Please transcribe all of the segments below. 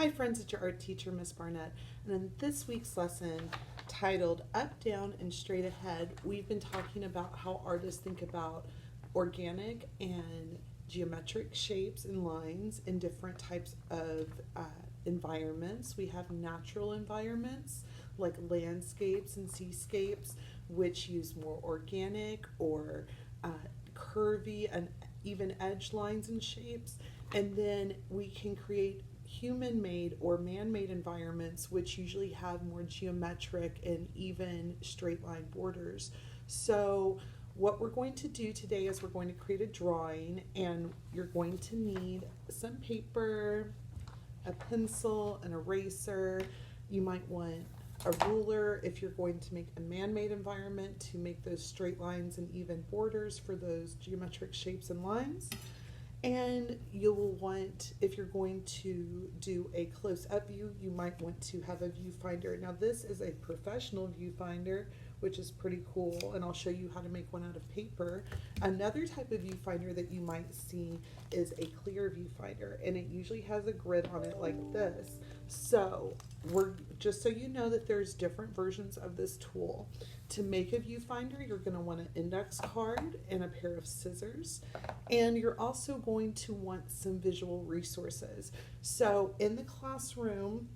Hi friends, it's your art teacher, Miss Barnett, and in this week's lesson titled Up, Down, and Straight Ahead, we've been talking about how artists think about organic and geometric shapes and lines in different types of environments. We have natural environments like landscapes and seascapes, which use more organic or curvy and even edge lines and shapes. And then we can create human-made or man-made environments, which usually have more geometric and even straight line borders. So what we're going to do today is we're going to create a drawing, and you're going to need some paper, a pencil, an eraser. You might want a ruler if you're going to make a man-made environment to make those straight lines and even borders for those geometric shapes and lines. And you'll want, if you're going to do a close-up view, you might want to have a viewfinder. Now this is a professional viewfinder, which is pretty cool, and I'll show you how to make one out of paper. Another type of viewfinder that you might see is a clear viewfinder, and it usually has a grid on it like this. So just so you know that there's different versions of this tool. To make a viewfinder, you're going to want an index card and a pair of scissors, and you're also going to want some visual resources. So in the classroom,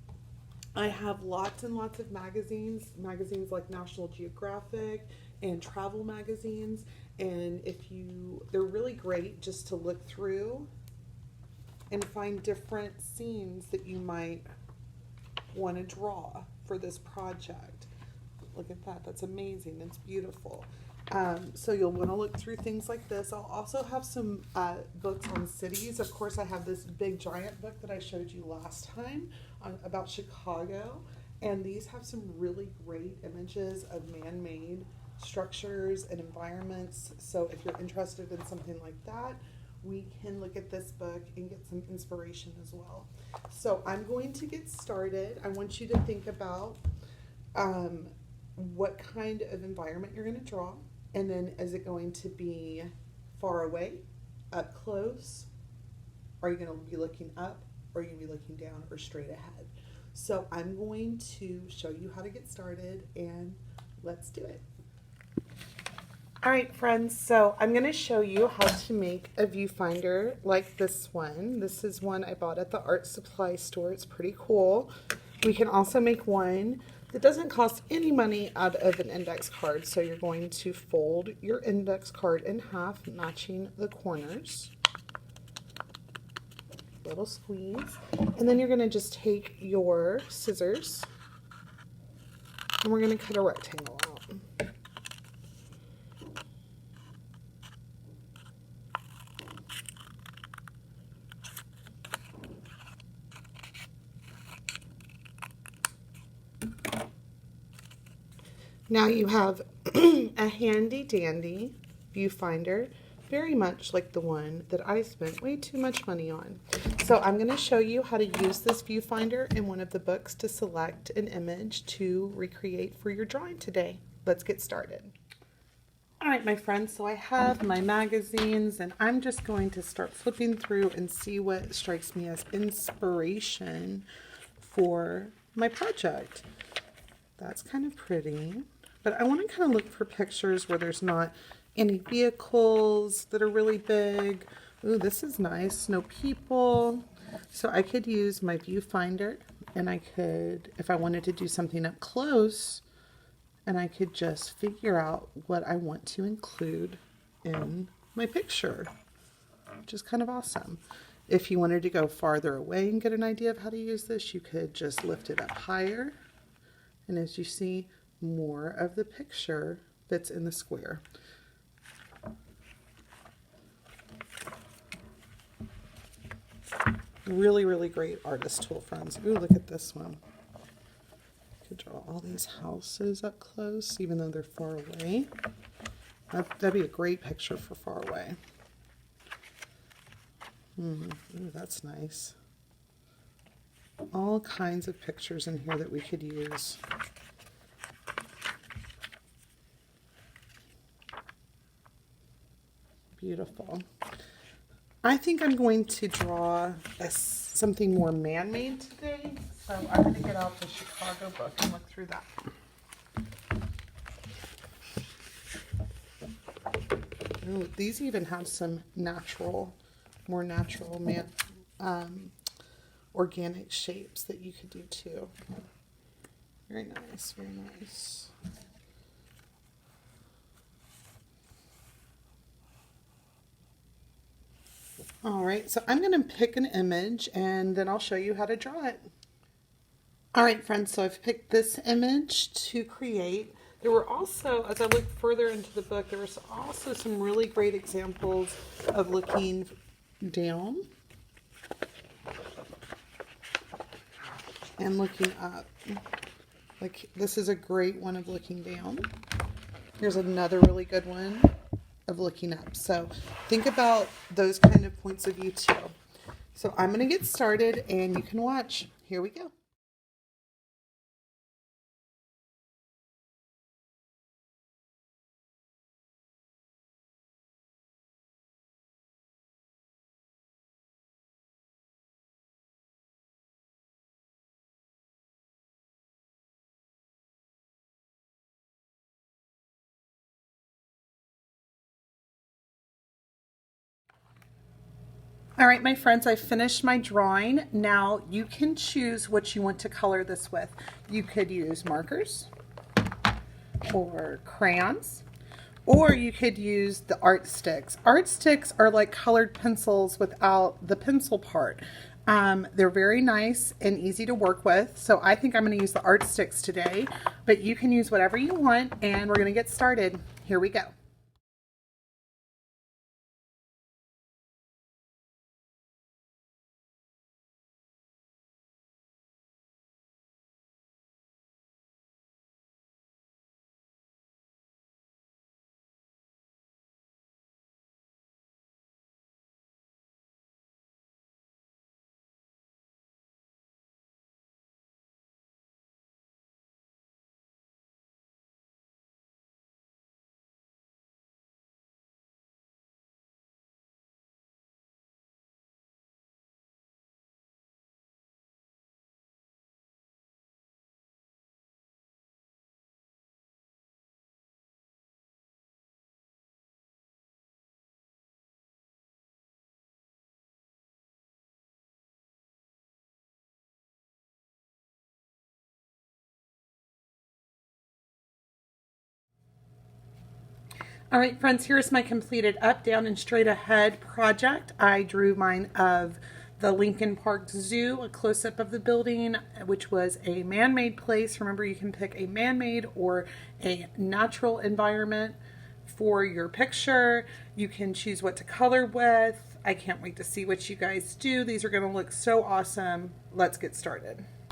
I have lots and lots of magazines like National Geographic and travel magazines, and they're really great just to look through and find different scenes that you might want to draw for this project. Look at that, that's amazing, it's beautiful. So you'll want to look through things like this. I'll also have some books on cities. Of course, I have this big giant book that I showed you last time about Chicago, and these have some really great images of man-made structures and environments. So if you're interested in something like that, we can look at this book and get some inspiration as well. So I'm going to get started. I want you to think about what kind of environment you're going to draw, and then is it going to be far away, up close? Are you going to be looking up, or are you going to be looking down, or straight ahead? So I'm going to show you how to get started, and let's do it. All right, friends, so I'm going to show you how to make a viewfinder like this one. This is one I bought at the art supply store. It's pretty cool. We can also make one that doesn't cost any money out of an index card. So you're going to fold your index card in half, matching the corners. Little squeeze. And then you're going to just take your scissors, and we're going to cut a rectangle out. Now you have a handy dandy viewfinder, very much like the one that I spent way too much money on. So I'm going to show you how to use this viewfinder in one of the books to select an image to recreate for your drawing today. Let's get started. All right, my friends, so I have my magazines, and I'm just going to start flipping through and see what strikes me as inspiration for my project. That's kind of pretty, but I want to kind of look for pictures where there's not any vehicles that are really big. Ooh, this is nice, no people. So I could use my viewfinder, and I could, if I wanted to do something up close, and I could just figure out what I want to include in my picture, which is kind of awesome. If you wanted to go farther away and get an idea of how to use this, you could just lift it up higher. And as you see, more of the picture fits in the square. Really, really great artist tool, friends. Ooh, look at this one. I could draw all these houses up close, even though they're far away. That'd be a great picture for far away. Ooh, that's nice. All kinds of pictures in here that we could use. Beautiful. I think I'm going to draw something more man-made today. So I'm going to get out the Chicago book and look through that. Ooh, these even have some more natural organic shapes that you could do too. Very nice, very nice. All right, so I'm going to pick an image and then I'll show you how to draw it. All right, friends, so I've picked this image to create. There were also, as I looked further into the book, there was also some really great examples of looking down and looking up. Like, this is a great one of looking down. Here's another really good one of looking up. So think about those kind of points of view too. So I'm going to get started and you can watch. Here we go. All right, my friends, I finished my drawing. Now you can choose what you want to color this with. You could use markers or crayons, or you could use the art sticks. Art sticks are like colored pencils without the pencil part. They're very nice and easy to work with. So I think I'm going to use the art sticks today, but you can use whatever you want and we're going to get started. Here we go. All right, friends, here's my completed up, down, and straight ahead project. I drew mine of the Lincoln Park Zoo, a close-up of the building, which was a man-made place. Remember, you can pick a man-made or a natural environment for your picture. You can choose what to color with. I can't wait to see what you guys do. These are going to look so awesome. Let's get started.